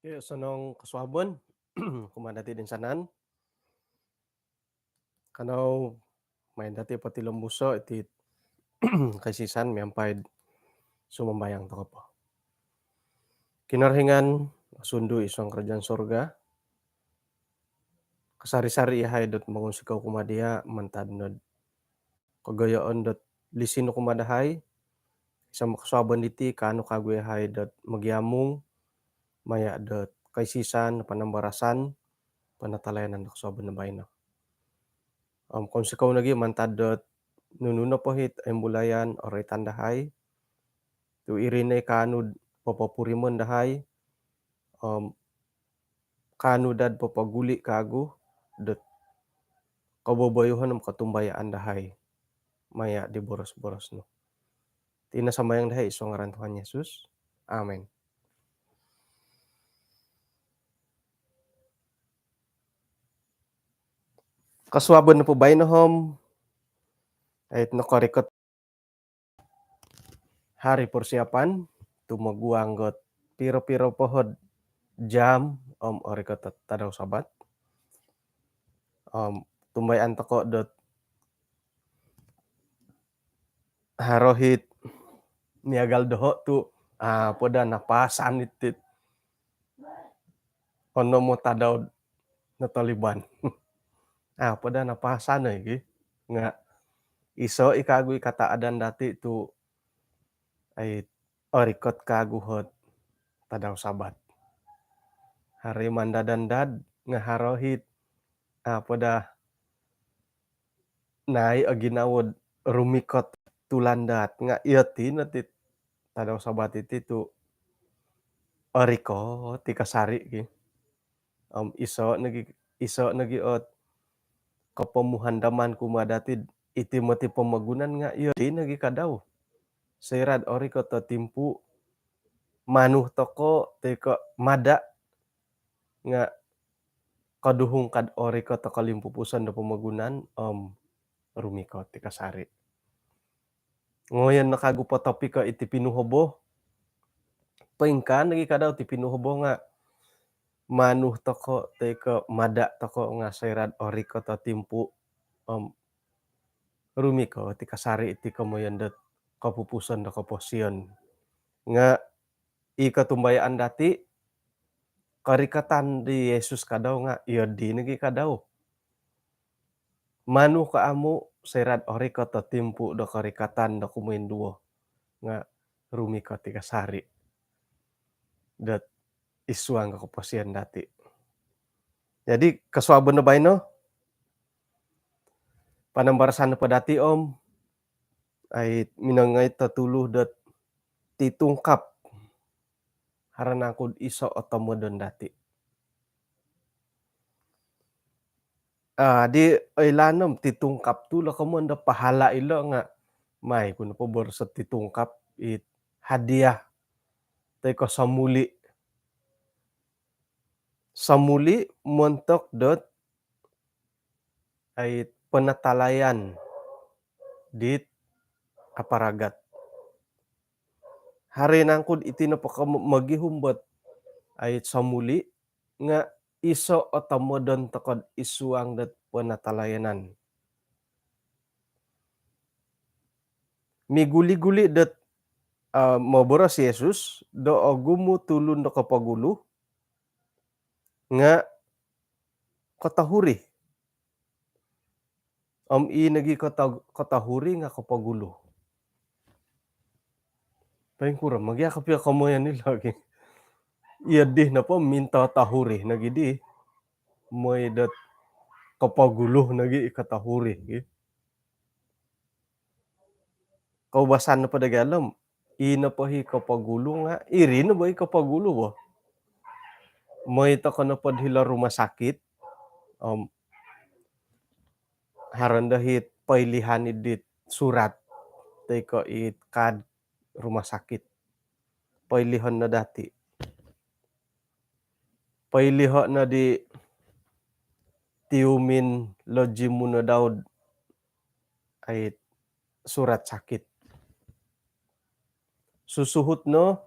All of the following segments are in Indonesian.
Kaya sanong kasuhabon, kumadati din sanan, kanaw may dati pati lumbuso iti kaysisan miampayad sumambayang to po. Kinarhingan sundo iso ang Krajaan Sorga, kasari-sari ihay dot mangusikaw kumadiya mantadnod kagayoon dot lisino kumadahay, isang makasuhabon iti kaano kaguyahay dot magyamong maya dot kaysisan panambarasan panatalayanan da kasuhabon na bayno. Kung sikaw lagi mantad dot nununo pohit ay embulayan oray tandahay, tu irinay kaanud papapurimon dahay, um, kaanudad papaguli kago dot kababayuhan ng katumbayaan dahay, maya di boros-boros no. Ti nasambayang dahay iso ngaran Tuhan Yesus. Amen. Kasuabon na po baynohom, ayat nakarikot hari persiapan tumaguang got piro-piro pohod jam orikot tadaw Sabat. Tumbayan tako dot harohit niagal doho tu poda napasan iti ono mo tadaw na Taliban. Poda napasan gi nga iso ikagoy kataadan dati tu ay orikot kaguhot tadaw Sabat. Hari mandadandad nga harohit poda naay ginawod rumikot tulandat nga iti no ti tadaw Sabat iti tu orikot ti kasari gi. Iso nagiot kapamuhandaman kumadatid iti mo ti pamagunan nga iti nagikadaw. Sayrad orikot ta timpu manuh toko ti mada nga kaduhong kad orikot ta kalimpupusan da pamagunan rumikot ti kasari. Ngoyan nakagu patapika iti pinuhobo, paingkan nagikadaw ti pinuhobo nga manuh toko ti mada toko nga sayrad orikot ta timpu rumikot ti kasari iti kamoyan dot kapupusan da kaposian. Nga ikatumbayaan dati karikatan di Yesus kadaw nga idi nagikadaw. Manuh kaamo sayrad orikot ta timpu da karikatan da kumenduo nga rumikot ti kasari dot isuang nga kaposian dati. Jadi kasuabon na bayno, panambarasan na pa dati ay minangay tatuluh dot titungkap haranakod iso otomodon dati. Di aylanom titungkap tu lakomon da pahala ilo nga may kuno pabor sa titungkap it hadiah tay samuli. Samuli montok dot ay panatalayan dit aparagat. Harinangkod iti magihumbot ay samuli nga iso otomodon tokod isuang dat panatalayanan. Miguli-guli dat maboros si Jesus do gumo tulon da kapagulo nga katahuri. Nagi katahuri nga kapagulo. Paingkuram magyakap ya kamoyan nila gi. Iyadi na po minta tahuri nagidi moy dat kapagulo nagi ikatahuri gi. Kaubasan na padagalom ina pahi kapagulo nga iri na ba kapagulo bo. Moy ta kana padhila rumah sakit harandahit pailihan dit surat tay it kad rumah sakit. Pailihon na dati. Pailiho na di tiumin lojim mo na daw ay surat sakit. Susuhut no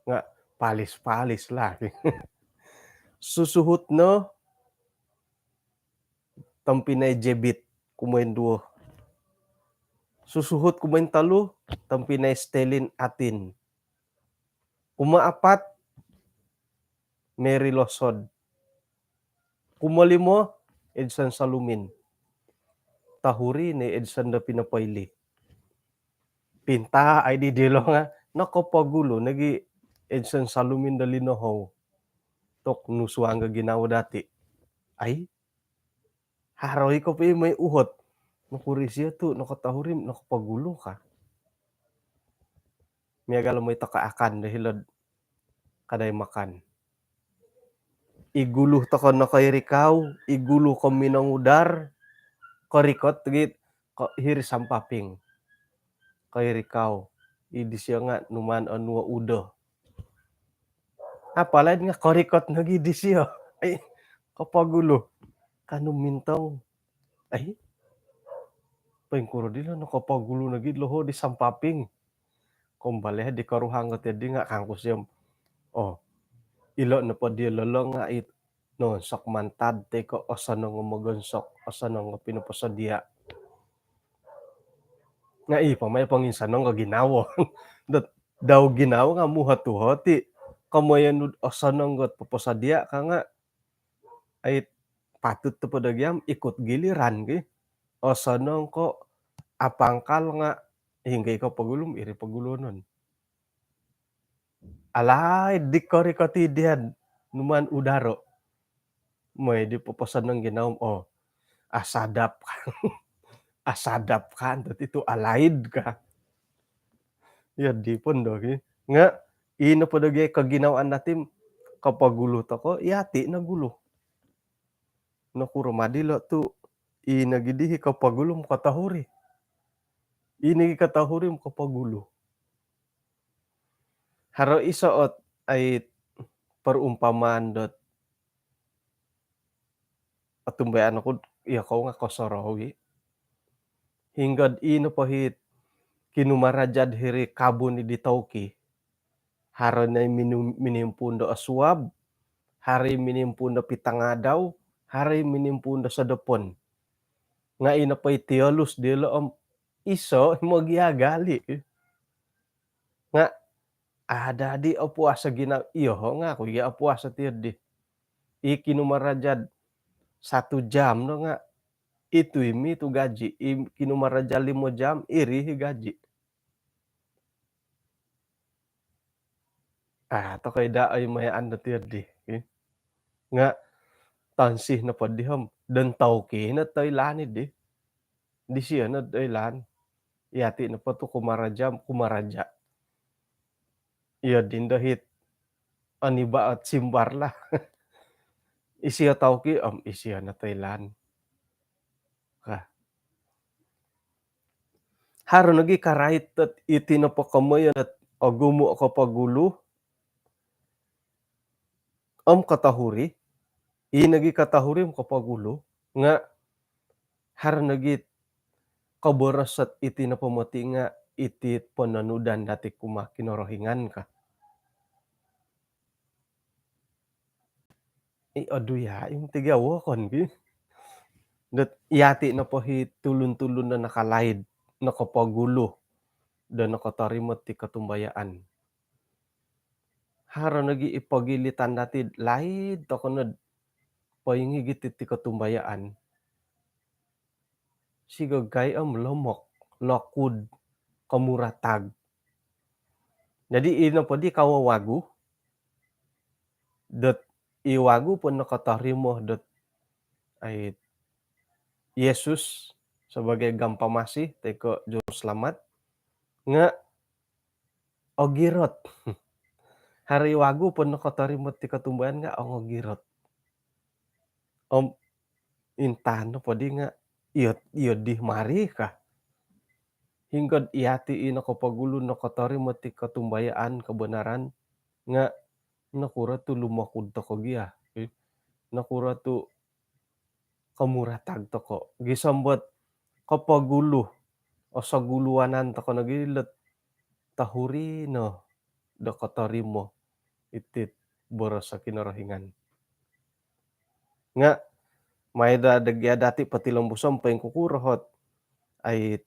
nga palis-palis lah. Susuhutna tampinay jebit kumain 2, susuhut kumain 3 tampinay Stelin Atin, kuma-4 Mary Losod, kuma-5 Edson Salumin, tahuri ni Edson da pinapayli. Pinta ay di dilo nga nakapagulo nagi Edson Salumin da linahaw tok nusuan nga ginawa dati. Ay, haroy ko pa may uhot. Nakuri siya to, nakatahurim, nakapagulo ka. Miyagala may takaakan dahil kaday makan. Iguluh ta ka na kay rikaw, igulo ka minangudar, karikot git hiri sampaping. Kay rikaw, idi siya nga numan anwa udo. Apalad nga karikot nagidi siya. Ay, kapagulo. Kanong mintang, ay, paingkuro dila nakapagulo nagid loho di sampaping. Kumbale di karuhangot di nga kangko siya. Oh, ilo na pa di lolo nga it no sok mantad te ko asa nga magonsok asa nga pinapasadya. Nga pamay panginsan nga ginawa. Dat daw ginawa nga muhatuhati. Kamayan asa nga papasadya ka nga ay patut to padagyam ikut giliran ki. Asa ko apangkal nga hinggay ka pagulom iri pagulonon. Alay di karikoti diyan numan udaro. May di papasan ng ginawam asadap ka. Asadap ka ito alaid ka. Ya di pun dogi. Nga ino padagay kaginawaan natin kapagulo ta ko yati nagulo. Nakurumadilo tu inagidihi kapagulom katahuri. Ini katahuri kapagulo. Haro isoot ay perumpamaan dot atumbayan ako iya ko nga kasarawi. Hinggad ino pahit kinumarajad hiri kabon ni ditawki. Haro na minimpunda aswab, hari minimpunda pitangadaw, hari minimpunda sa dapon. Nga ina pa'y tiyolus dilo iso magyagali. Nga dadi apuasa gina iyo nga kuya apuasa tiyadi. Kinumarajad 1 jam no nga itu imi tu gaji. Kinumarajad 5 jam iri gaji. To kay daay mayaan na tiyadi. Nga tansih na padiham dan tawki na tay lanid di siya na tay lan. Yati na pa to kumaraja. Iya din dahit aniba at simbar lah. Isiya tawki isiya na tay lan. Haro nagi karait at iti na pakamayan at agumo kapagulo. Katahuri. Nagi katahuri kapagulo. Nga haro nagi kaboras at iti na pamati nga iti pananudan dati kumakinorohingan ka. Aduya yung tigawa kon ki. Dat yati na pahit tulon-tulon na nakalaid, nakapagulo, da nakatarimot ti katumbayaan. Haro nagi ipagilitan dati laid to kunod painggigit ti katumbayaan. Sigagay lomok, lakud, kamuratag. Jadi ino pa di kawawagu, dat iwagu pun nakatarimo dat ay Yesus sebagai gampamasi teko juru selamat nga ogirot. Hari wagu pun nakatarimo ti katumbayan nga ogirot. Intano padi nga iyo di mari ka. Hinggad iyati nakapagulo nakatarimo ti katumbayaan kebenaran nga nakura tu lumakud ta kagiya. Nakura tu kamuratag to ko. Gisambot kapagulo o saguluanan ta ko nagilet tahuri no da katarimo iti boros sa kinorohingan. Nga mayda dagya dati patilang busom paingkukurohot ay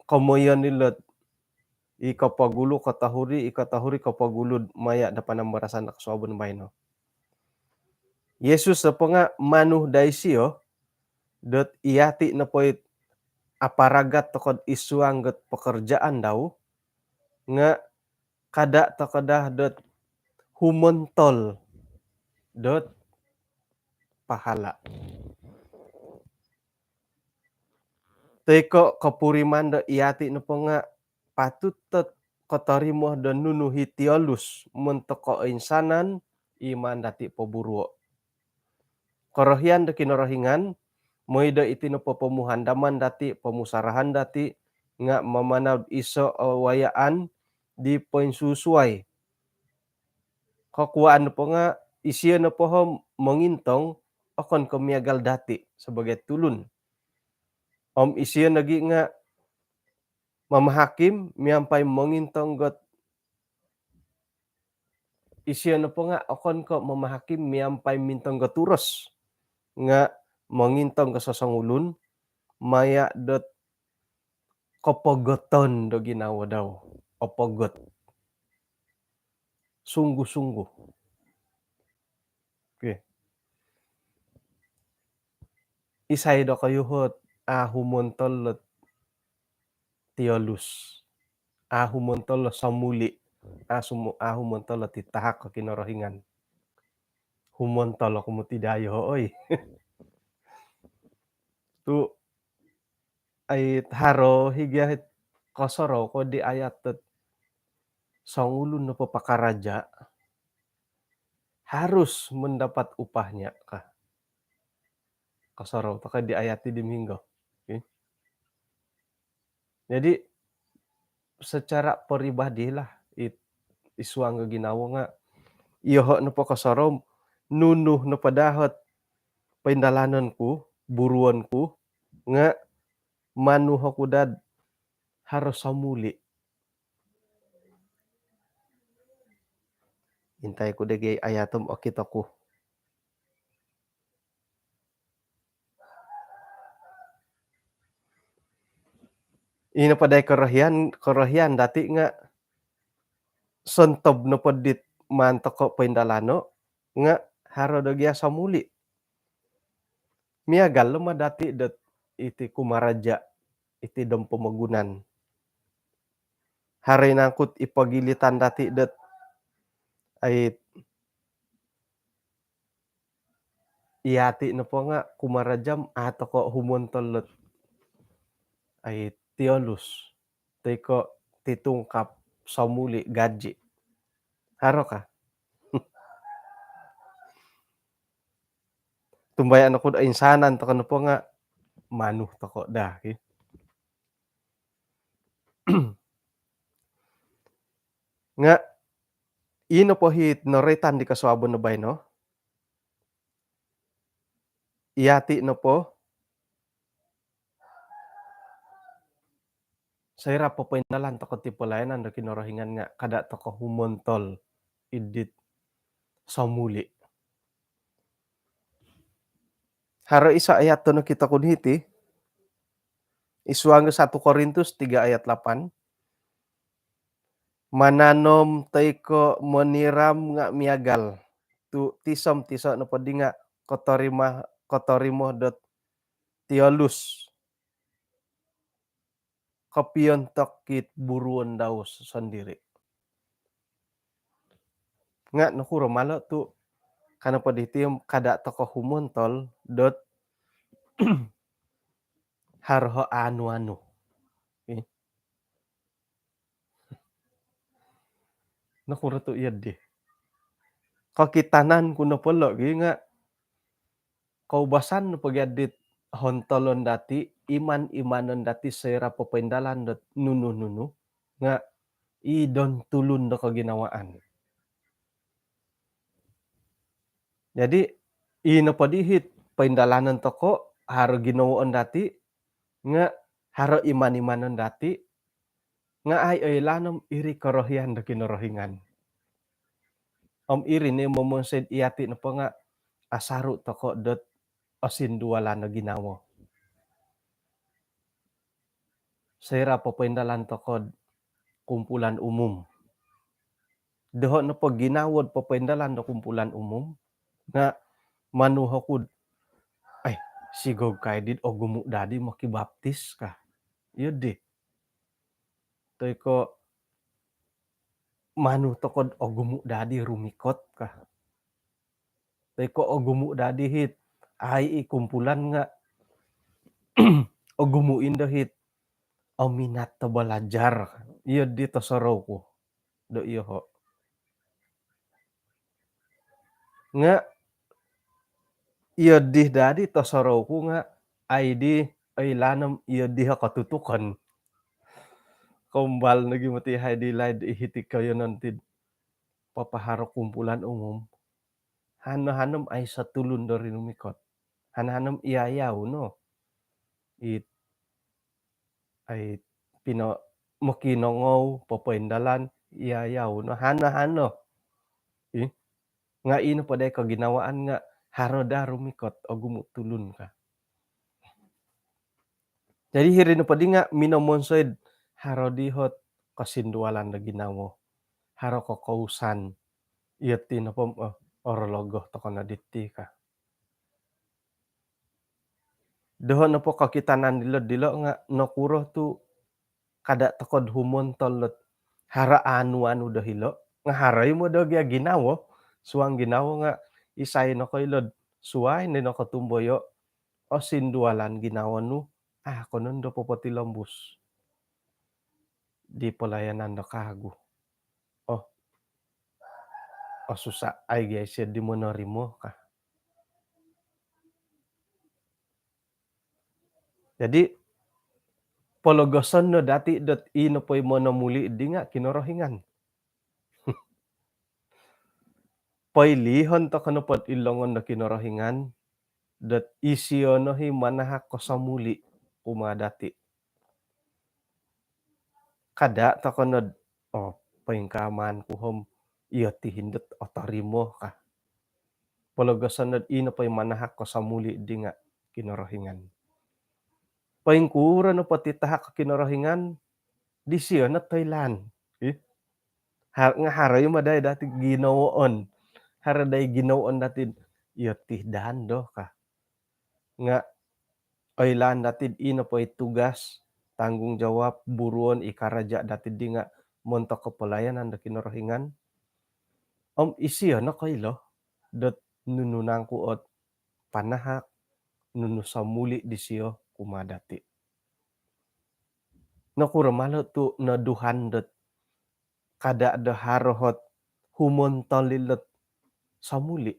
kamoyan nila ikatahuri kapagulod maya da panambarasan da kasuabon bayno. Yesus sa nga manuh daisiyo dot iyati na poit aparagat tokod isuangget pekerjaan daw nga kada ta kedah dot humontol dot pahala. Teko kapuriman da iyati na po nga patut tet katarimo da nunuh itiolus mun teko insanan iman dati paburuo. Korohian da kinorohingan moy da iti no papamuhandaman dati pamusarahan dati nga mamanaw iso wayaan di pansusuay. Kakuaan po nga isiya na po mangintong akon kamiagal dati sebagai tulun. Isiya nagi nga mamahakim miampay mangintong got isiya na po nga akon ko mamahakim miampay mintong gaturos nga mangintong ka sa sangulon maya dot kapagoton do ginawa daw. Kapagot. Sungguh-sungguh. Okay. Isay do kayuhot humontol lot tiolus. Humontol samuli. Humontol lot titahak ka kinorohingan. Humontol ako mo tidayo oy. Tu ay haro higyahit kasaro ko di ayat tet sangulun na papakaraja harus mendapat upahnya kah. Kasaro taka di ayati di minggu. Okay. Jadi secara pribadi lah isuang ginawa nga iyoho na po kasaro nunuh na padahot paindalananku buruanku nga manuh aku dad harus samuli. Intay ko dagay ayatom akitaku. Ina paday karahian dati nga sentob na padit mantoko paindalano nga haro dagya samuli. Miagal lema dati dat iti kumaraja iti dam pamagunan. Haray nangkut ipagilitan dati dat ay iyati na po nga kumarajam atoko humontol lot ay tiolus. Teko titungkap samuli gaji. Haro ka? Tumbayan ako da insanan to kano po nga manuh toko da. Okay? Nga ino po hit noretan di kasuabon na bayno. Iyati na po sayra po painalan toko ti palayanan do kinorohingan nga kada toko humontol idit samuli. Haro isa ayat to nakita kun hiti isuang 1 Korintus 3 ayat 8. Mananom tayko moniram nga miagal. Tu tisom tiso na padi nga kotorimo dot tiolus. Kapiyon takit buruan daw sendiri. Nga nakuro malo tu kana paditium kada toko humontol dot harho anu. Okay. Nakuro tu iyad di. Kakitanan kuno polo nga kaubasan no pagyadit hontolon dati imanon dati sayra papaindalan dot nunu nga idon tulun do kaginawaan. Jadi ino padihit paindalanan toko haro ginawaan dati nga haro imanon dati nga ay lanom iri karohian do kinorohingan. Irin ni momonsed iyati na po nga, asaru toko dot asindualan na ginawo. Sera popwendalan tokod kumpulan umum. Doho na po ginawod popwendalan da kumpulan umum, nga manuhokud, "Ay sigog kaydid o gumudadi makibaptis ka." Iyu di. Toy ko manu tokod o gumudadi rumikot ka. Toy ko o gumudadi hit, ay kumpulan nga o gumuin da hit o minat ta balajar. Iyu di tosoroku, do iyo ho. Nga iyo di dadi tosoroku nga ay di ay lanam iyo di ha katutukan. Kombal na gimoti hay di laid ihitik kayo nantid papaharo kumpulan umum. Hano-hanom ay satulun do rin umikot. Hano-hanom iyayaw no. It ay makinongow popwendalan iyayaw no hano-hano. Nga ino paday kaginawaan nga haro da rumikot o gumutulun ka. Jadi hiri no padi nga minomonsod haro dihot kasindualan da ginawo. Haro kokousan iya ti na pom orologo toko na ditti ka. Doho na po kakitanan dilo-dilo nga nakuro tu kada tokod humontol lot hara anu-anu dahilo nga haray mo daw ginawo suang ginawo nga isay na koylod suway ni nakatumboyo o sindualan ginawa nu konon do popotilambus di pelayanan da kahagu oh susah ay guys di monorimo ka. Jadi pologoson no dati dot ino poy monomuli di nga kinorohingan. Pailihon to kano pot ilongon da kinorohingan dot isiyo no hi manahak kosamuli umadati. Kada to kanod paingkaman kuhom iyo ti hindot otorimo ka. Pologoson no ino poy manahak kosamuli di nga kinorohingan. Paingkura no pati tahak kinorohingan di siyo na Thailand. Nga harayo maday dati ginawoon. Haraday ginawoon dati iyo ti dando ka. Nga oilan dati ino poy tugas tanggung jawab buruon ikaraja dati di nga montok kepelayanan da kinorohingan. Isiyo na kaylo dot nununang kuot panahak nunusamuli di siyo kumadati. Nakuro malo tu naduhan dot kada da harohot humontolilot samuli.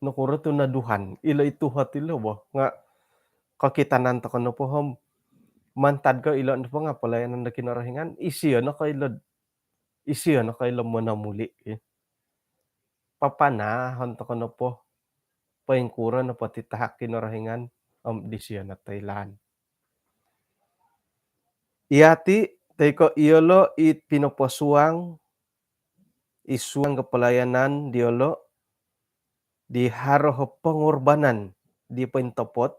Nakuro tu naduhan ilo ituhot ilo boh nga kakitanan to kano pohom mantad ko ilo na po nga pelayanan da kinorohingan isiyo na kaylo manamuli. Papanahon to kano po paingkura no pati tahak kinorohingan di siyo na Thailand. Iyati teko iyolo it pinoposuang isuang kepelayanan diolo di haro pengorbanan di pentopot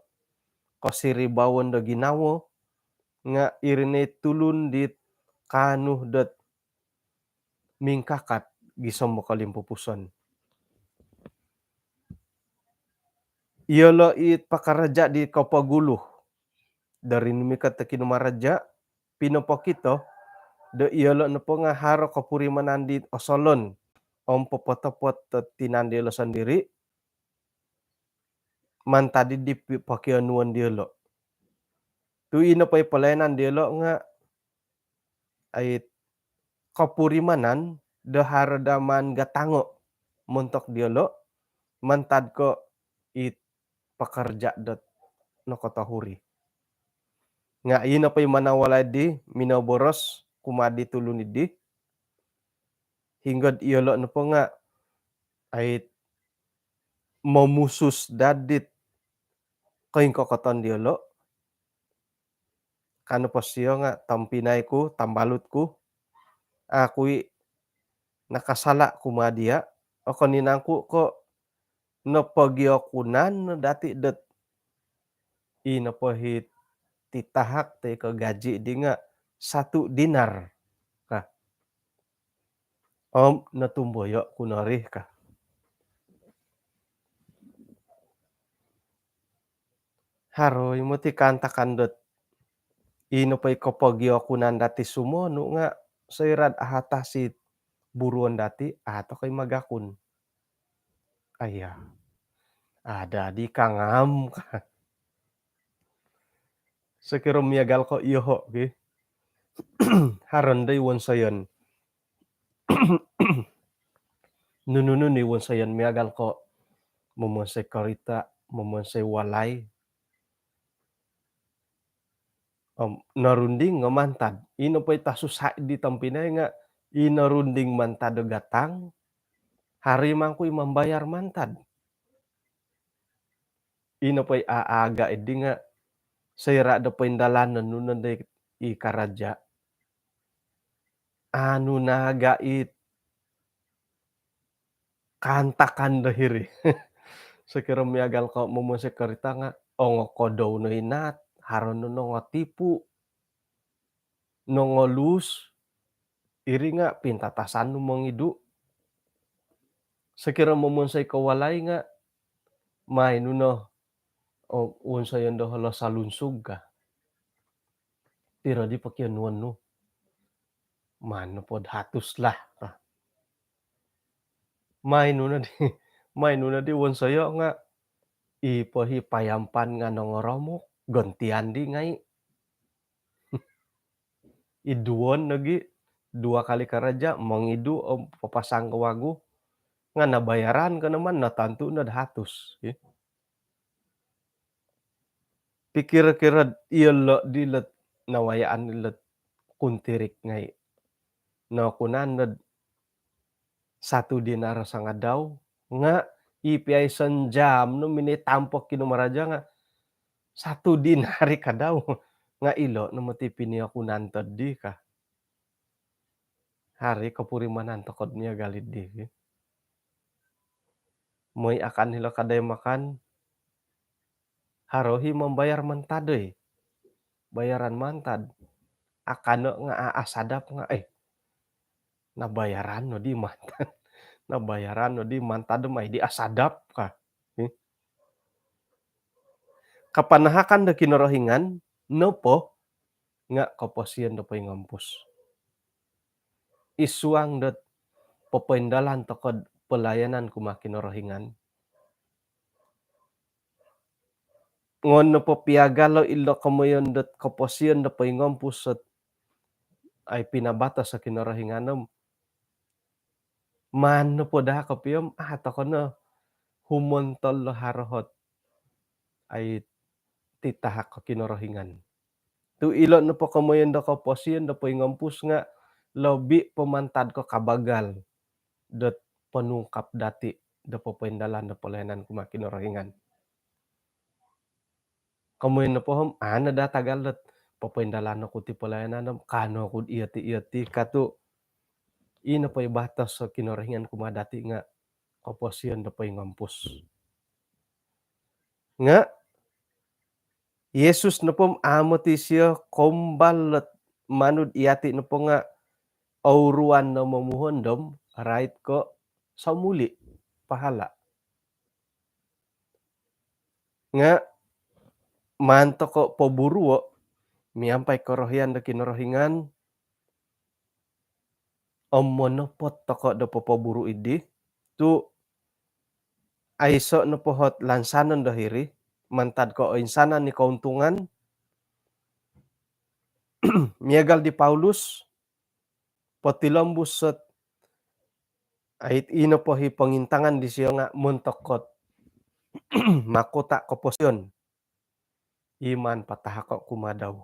kosiribawon da ginawo nga irine tulun di kanuh dot mingkakat gisom mo kalimpupuson. Iyolo it pakaraja di Kapaguluh dari numikat ta kinumaraja pinopokito do iyolo na po nga haro kapurimanan di osolon popotopot tinandilo sandiri mantadi di pakianuan diolo. Tu ino pay pelayanan diolo nga ay kapurimanan da haro daman gatango montok diolo mantad ko it pakarja dot nakatahuri. Nga ino pay manawala di minaboros kumadi tulun idi hinggod iyolo na po nga ay mamusus dadit kaing kokoton diolo kano po siyo nga tampinay ku tambalot ku Akui nakasala kumadia, o kaninangku ko napagyakunan no dati det napahit titahak te ka gaji di nga 1 dinar kah, natumboyo kunari kah. Haroy mo ti kantakan det pa'y kapagyakunan dati sumono nga sayrad ahata si buruan dati ato kay magakun. Aya, dadi kangam sakiro miyagal ko iyoho ge, haron day wan sayon nununu ni wan sayon miyagal ko mamonsay karita, mamonsay walay, narunding nga mantad. Pa'y tasusai di tampinay nga inarunding mantad gatang, hari man ko'y mambayar mantad. Pa'y aaga idi nga sayra da pa'y dalanan no nanday ikaraja. Anu naga kantakan da hiri. Sakiro miyagal ko mamonsay karita nga ongo kodaw no inat, haron no nga tipu, nongolus, iri nga pintatasan no mangidu. Sakiro mamonsay kawalay nga maayno no wan sayon da hala salunsog ka. Pero di pakianuan no, mano pod hatus lah. Maayno na di maayno na di wan sayo nga ipahipayampan nga nangoromok, gantian di ngai iduon lagi 2 kali karaja mangidu o papasang ka wagu, nga nabayaran ka naman natantu nad hatus, pikir-kirad iyalo di lat nawayaan di lat kuntirik ngai nakunan nad 1 dinar sangadaw nga ipiyay sanjam no minitampok kinumaraja nga 1 dinari kadaw nga ilo no ti piniakunan tad di kah. Hari kapurimanan tokod niya galid di. Moy akan hilo kaday makan, harohi mambayar mantad bayaran mantad. Akano nga sadap nga nabayaran no di mantad, nabayaran no di mantad may di sadap kah. Kapanahakan da kinorohingan, nopo nga kapasian da pa'y ngampus. Isuang dat papaindalan tokod pelayanan kuma kinorohingan. Ngon no papiagalo ilo kamayon dat kapasian da pa'y ngampus at ay pinabatas sa kinorohinganom. Mano po da kapiyom tokono humontol lo harohot ay titahak ka kinorohingan. Tu ilo no po kamayon da kapasian da pa'y ngampus nga lobi pamantad ko kabagal dat panungkap dati da papaindalan da pelayanan kuma kinorohingan. Kamuy na pohon, nadatagal dat papaindalan ko ti pelayanan kano kud iya ti katu ino pa'y batas sa kinorohingan kuma dati nga kapasian da pa'y ngampus. Nga Yesus na pom amo ti siya kombal at manud iyati na po nga auruan na mamuhondom right ko sa muli pahala. Nga manto ko paburuo miampay korohian da kinorohingan monopot toko da papaburu idi tu aiso no pohot lansanan da hiri mantad ko insanan ni kauntungan miagal di Paulus patilombus at ait ino po hi pangintangan di siya nga montokot makota kaposyon iman patahako kumadaw.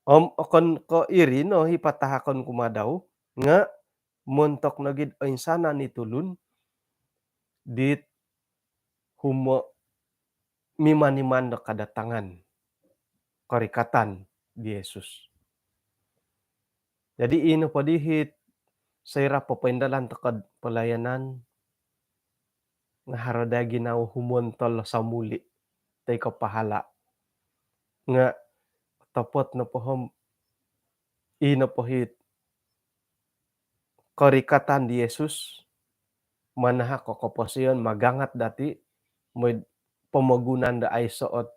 Okon ko iri no hipatahakon kumadaw nga montok na gid insana ni tulun dit humo mimaniman da kadatangan karikatan di Yesus. Jadi ino pa dihit Saira papaindalan takad pelayanan nga harada ginaw humontol sa muli tay kapahala nga tapot na pohom inapuhit karikatan di Jesus manaha kakapasiyon magangat dati med pamagunan da ay soot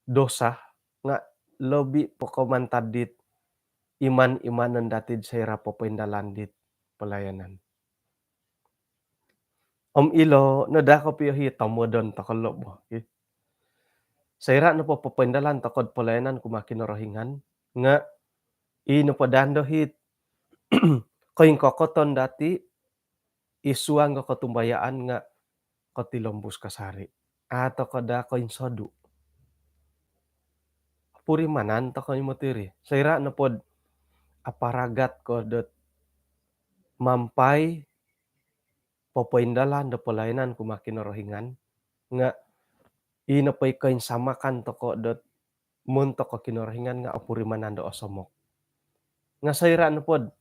dosa nga lobi pakamantad dit iman-imanan datid saira papaindalan dit pelayanan. Ilo nadakop yo hi tamodon takalo bo saira no papaindalan takod pelayanan kumakinarahingan nga napadando hit koing kokoton dati isuang ka katumbayaan nga katilombus kasari ato kada koing sodu purimanan ta koy matiri saira na pod aparagat ko dot mampay papaindalan da pelayanan kumakinarahingan nga inapay koing samakan toko dot mun to kinarahingan nga apurimanan da osomok nga saira na pod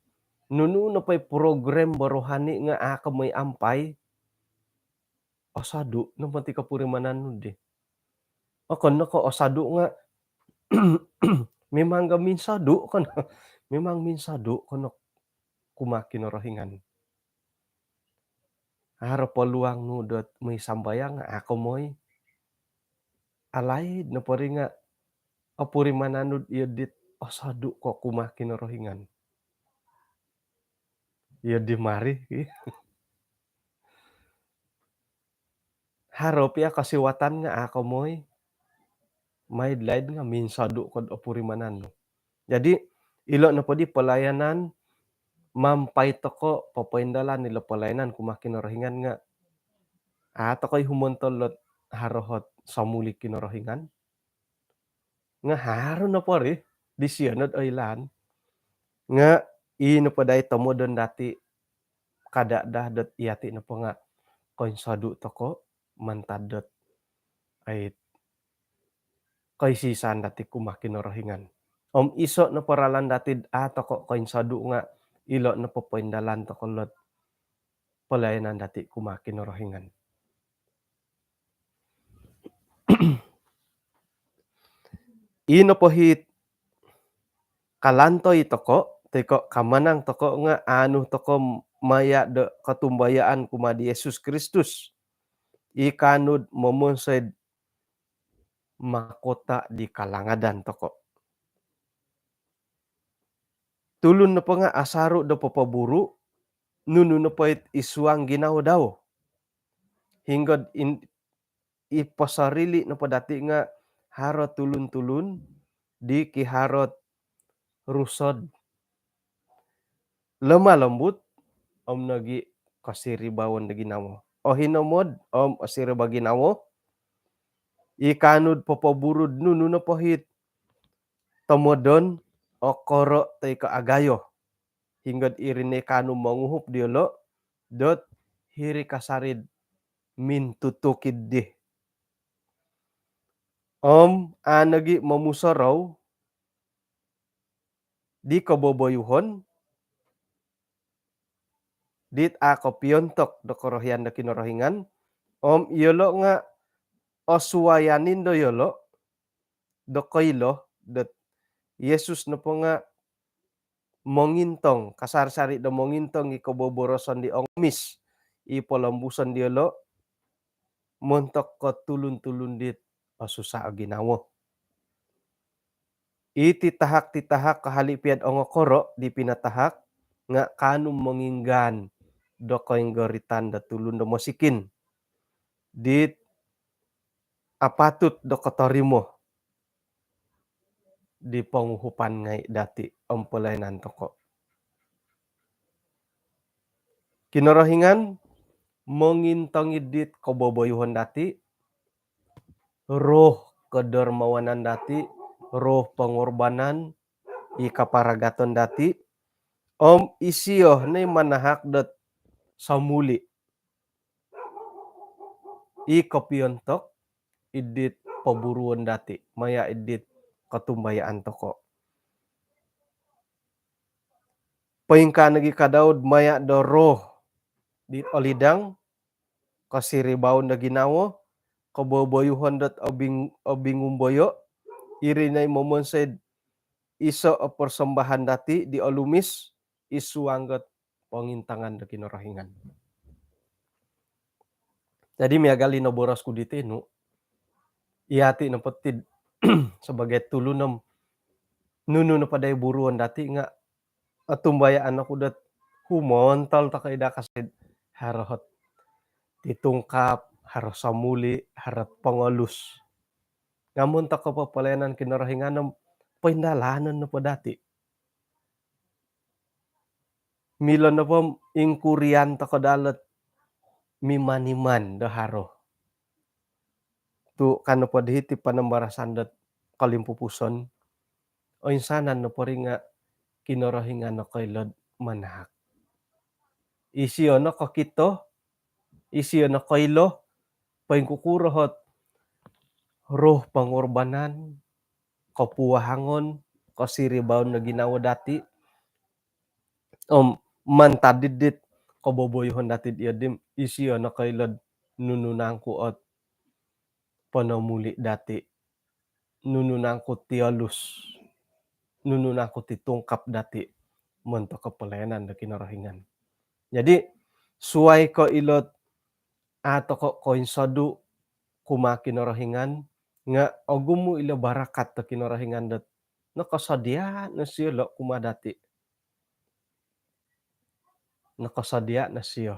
nuno na pay program barohani nga may ampay osadu no pati kapurimanan no di. Kon ko osadu nga memang minsadu kono memang minsadu kono kumakinarahingan. Haro peluang no dot may sambayang ako moy alay no pari nga apurimanan no iyo dit osadu ko kumakinarahingan. Iya di mari harap ya kasiwatan nga ako moy maidlaid nga minsadu kod apurimanan no. Jadi ilo na podi pelayanan mampay toko papaindalan nila pelayanan kumakinarahingan nga tokoy humontolot harohot samuli kinarahingan nga haro na pari di siyanod aylan nga ino paday tamodon dati kadada dot iyati na po nga koin sadu toko mantad dot ay kaisisan dati kumakinarahingan. Iso na paralan datid toko koin sadu nga ilo na papaindalan toko lot pelayanan dati kumakinarahingan. Ino pohit kalantoy toko teko kamanang toko nga anu toko maya da katumbayaan kumadi Yesus Kristus ikanud momonsed makota di kalangadan toko. Tulun na pa nga asaro da papaburu nuno na pait isuang ginaw daw. Hinggod ipasarili na pa dati nga haro tulun-tulun di kiharot rusod. Lumalambot nagi kasiribawon da ginawo. O hinomod asiriba ginawo ikanud papaburod nuno na pahit tamodon o koro tay kaagayo. Hinggod irine kanu manguhup diolo dot hiri kasarid mintutukid di. Nagi mamusaraw di kaboboyuhon dit ako piyontok da korohian da kinarahingan iyolo nga osuwayanin do yolo do koylo dot Yesus na po nga mongintong kasarsari da mongintong ikaboboroson di ongmis ipalambusan di yolo montok ko tulun-tulun dit susa a ginawo. Ititahak-titahak kahalipiad ongokoro di pinatahak nga kanum manginggan do koing goritan da tulun da mosikin dit apatut do kotorimo di panguhupan ngay dati pelayanan toko. Kinarahingan mongintongid dit kaboboyuhon dati roh kedermawanan dati roh pangorbanan ikaparagaton dati isiyo nay manahak dot samuli ikapiyontok idit paburuan dati maya idit katumbayaan toko. paingka nagi kadaud maya do roh di olidang kasiribaon da ginawo kaboboyuhon dat obingumboyo irinay momonsed iso a persembahan dati di olumis isuangget pangintangan da kinarahingan. Jadi miagali no boros kudite no iati no petid sebagai tulunem nunu no paday buruan dati nga atumbayaan aku dat humontol ta kaida kasid harahot titungkap harus samuli harat pangolus ngamun ta kapapalayanan kinarahinganem paindalanan na po dati milon na po ingkurian ta kadalat mimaniman da haro tu kano po dihiti panambarasan dat kalimpupuson o insanan no po rin nga kinarahingan na kailad manahak isiyo na kakito isiyo na kailo paingkukurahot roh pangorbanan kapuahangon kasiribaon na ginawa dati mantadidit kaboboyohon dati iadim isiyo na kailad nununangku at panamuli dati nununangku tialus nununangku titungkap dati mento kapalayanan da kinarahingan. Jadi suai ko ilot ato ko koinsadu kuma kinarahingan nga agumo ila barakat ta kinarahingan dat nakasadia na siyo lo kuma dati nakasadia na siyo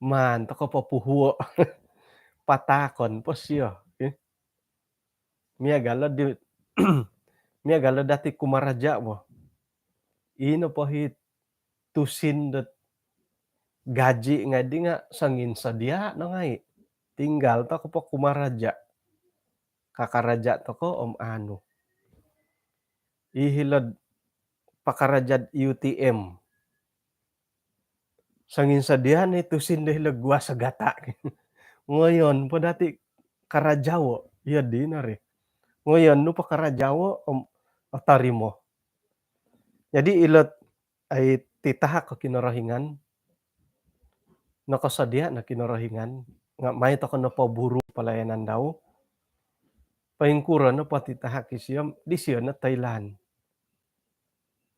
man ta kapapuhuo patakon po siyo miagala di miagala dati kumaraja mo ino po hit tusin dat gaji nga di nga sangin sadia na ngai tinggal ta ko pa kumaraja kakaraja to ko ano ihilad pakarajad UTM sangin sadia ni tusin da hilag gwa sa gata ngayon po dati karajawo iya di na rin ngayon no pa karajawo tarimo jadi ilot ay titahak ka kinarahingan nakasadia na kinarahingan nga may to na paburu palayanan daw paingkura no patitahak isiyam di siya na Thailand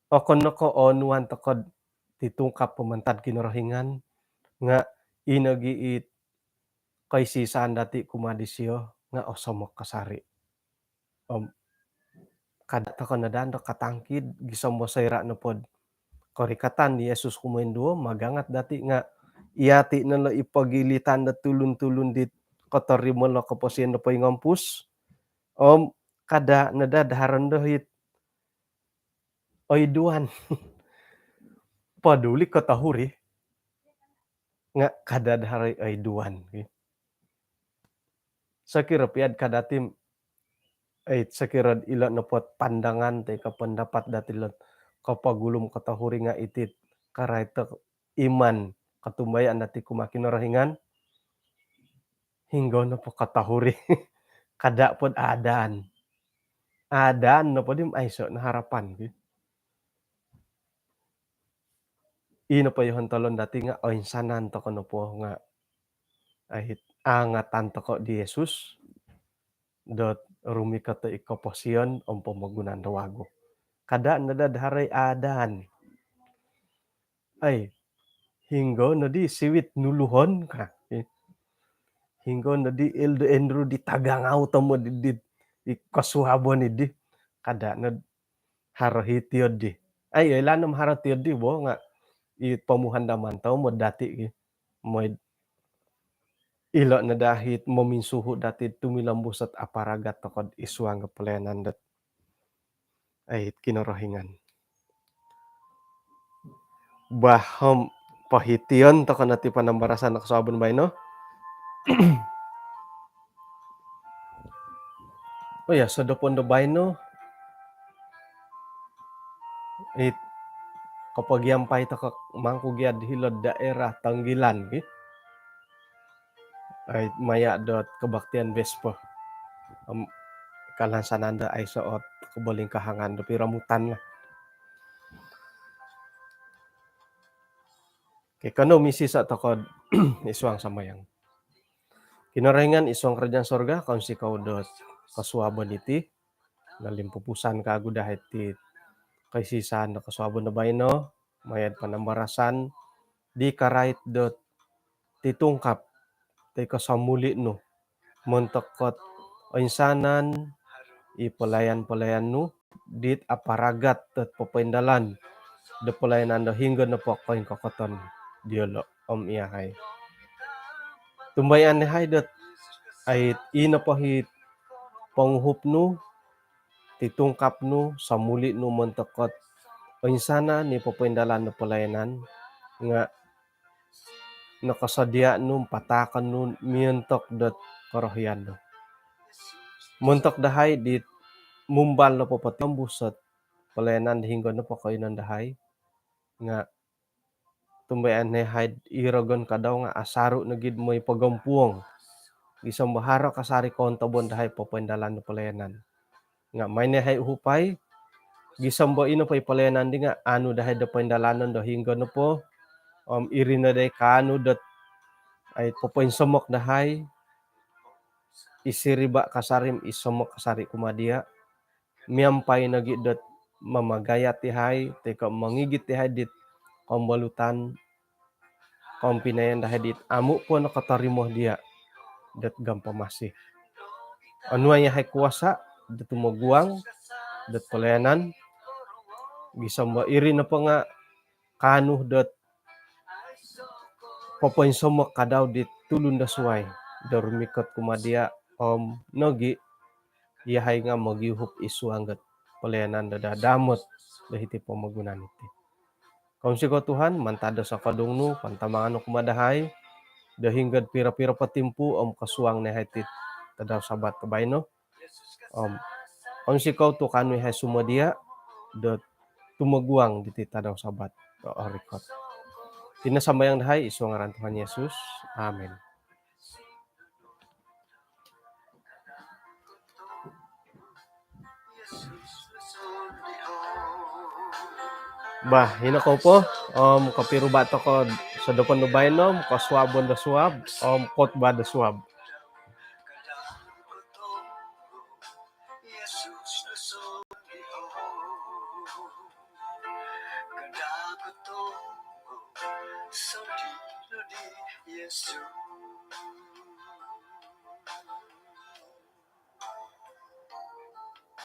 o kono ko onuan to kod titungkap pamantad kinarahingan nga inagiit kay sisaan dati kumadisiyo nga osamok kasari kada to kanadaan katangkid gisam mo sayra no pod karikatan ni Yesus kumenduo magangat dati nga iati na la ipagilitan da tulun-tulun dit katarimo la kapasyan na paingampus kada nadadharan dahit ay duan paduli katahuri nga kadadharay ay duan sakira piad kadatim ay sakirad ila na pot pandangan tay kapendapat dati lot kapagulom katahuri nga itit karayta iman katumbayan dati kumakinarahingan hinggaw na po katahuri kada pod adaan na po dim ayso na harapan ino pa yohan talon dati nga insanan to kono po nga ay angatan to ko di Jesus dot rumikat ta ikapasyan ang pamagunan dawago kada nadadharay adan ay hinggaw na di siwit nuluhon ka hinggaw na di eldo enro di tagangaw tamo di ikasuhabon di kada na harahitiod di ay lanam haratiod di bo nga ipamuhan daman taw mo dati mo ilo na dahit mominsuho dati tumilambus at aparagat tokod iswang palayanan dat ay kinarahingan bahom pahitiyon to kanati panambarasan nakasabon bay no oh ya sa dopon do bay no kapag yampay to mangkugyad hilod daerah Tanggilan ay maya dot kabaktian Vespa kalansananda ay soot kabaling kahangan do piramutan na Kay kano misisa tokod isuang samayang. Kinarengan isuang kerajaan sorga kaun sikaw dot kasuaban iti nalimpupusan kagu dahit ti kaisisaan da kasuaban na bayno mayad panambarasan di karait dot titungkap ti kasamuli no montekot oinsanan ipalayan-palayan no dit aparagat tet papaindalan da palayanan da hingga na pakain kokoton diolo iyahay. Tumbayan ni hay dat ay inapahit panguhup no titungkap no samuli no montekot oinsana ni papaindalan da palayanan nga nakasadia no patakan no mientok dat karohyan no. Montok dahay dit mumbal na papatambus at palayanan hingga na pakainan dahay nga tumbayan ni hay iragon kadaw nga asaro na gid may pagampuong isang bahara kasari kontabon dahay papaindalan na palayanan nga may ni hay hupay gisamba ino pay palayanan di nga ano dahay da paindalanon da hingga na po iri na day kano dat ay papainsamok dahay isiriba kasarim isamok kasari kumadia miampay na gid dat mamagayat ti hay teka mangigit ti hay dit kambalutan kampinayan dahay dit amo po nakatarimo dia dat gampamasi. Ano ay hay kuwasa dat tumaguang dat palayanan gisamba iri na pa nga kano dat papainsamok kadaw dit tulon da suway darumikot kumadia nogi iyahay nga magyuhup isu hanggat palayanan da dadamot dahiti pamagunan iti. Kaun sikaw Tuhan mantada sa kadungno pantamangan no kumadahay dahinggad pira-pira patimpo kasuang ni hay ti tadaw sabat kabayno. Kaun sikaw to kano hay sumadia dat tumaguang diti tadaw sabat rikot. Tinasambayang dahay isu ngaran Tuhan Yesus. Amen. Bah, hinakaw po, kapiro bata ko sa dapan no baynom, kaswabon da swab, kot ba da swab.